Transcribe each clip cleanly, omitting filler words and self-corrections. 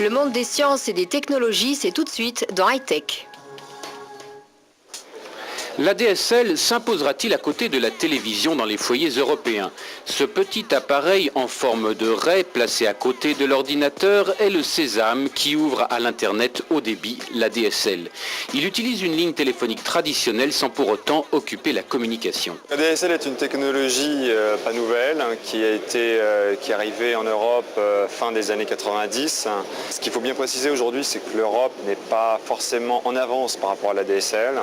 Le monde des sciences et des technologies, c'est tout de suite dans High Tech. L'ADSL s'imposera-t-il à côté de la télévision dans les foyers européens? Ce petit appareil en forme de raie placé à côté de l'ordinateur est le sésame qui ouvre à l'Internet haut débit, l'ADSL. Il utilise une ligne téléphonique traditionnelle sans pour autant occuper la communication. L'ADSL est une technologie pas nouvelle qui est arrivée en Europe fin des années 90. Ce qu'il faut bien préciser aujourd'hui, c'est que l'Europe n'est pas forcément en avance par rapport à l'ADSL.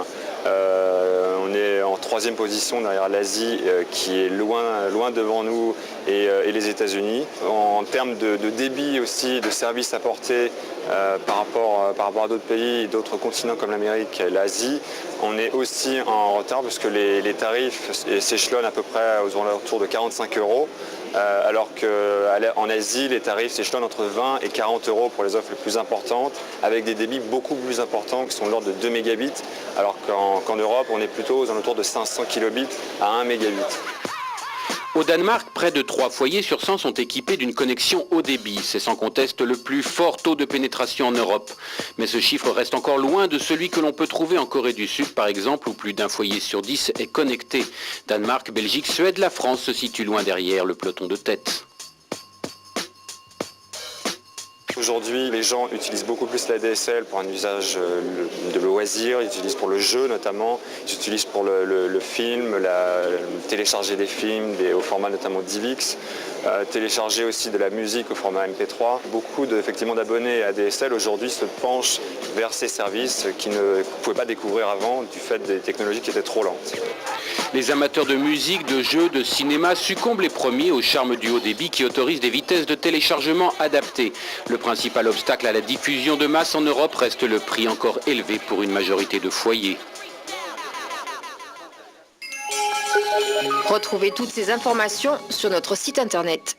On est en troisième position derrière l'Asie qui est loin devant nous et les États-Unis. En termes de débit aussi, de services apportés par rapport à d'autres pays, d'autres continents comme l'Amérique et l'Asie, on est aussi en retard parce que les tarifs s'échelonnent à peu près aux alentours de 45 €. Alors qu'en Asie, les tarifs s'échelonnent entre 20 et 40 € pour les offres les plus importantes, avec des débits beaucoup plus importants qui sont de l'ordre de 2 mégabits, alors qu'en Europe, on est plutôt aux alentours de 500 kilobits à 1 mégabit. Au Danemark, près de 3 foyers sur 100 sont équipés d'une connexion haut débit. C'est sans conteste le plus fort taux de pénétration en Europe. Mais ce chiffre reste encore loin de celui que l'on peut trouver en Corée du Sud, par exemple, où plus d'un foyer sur 10 est connecté. Danemark, Belgique, Suède, la France se situent loin derrière le peloton de tête. Aujourd'hui, les gens utilisent beaucoup plus la DSL pour un usage de loisir, ils utilisent pour le jeu notamment, ils utilisent pour le film, télécharger des films au format notamment DivX, télécharger aussi de la musique au format MP3. Beaucoup d'abonnés à DSL aujourd'hui se penchent vers ces services qu'ils ne pouvaient pas découvrir avant du fait des technologies qui étaient trop lentes. Les amateurs de musique, de jeux, de cinéma succombent les premiers au charme du haut débit qui autorise des vitesses de téléchargement adaptées. Le principal obstacle à la diffusion de masse en Europe reste le prix encore élevé pour une majorité de foyers. Retrouvez toutes ces informations sur notre site internet.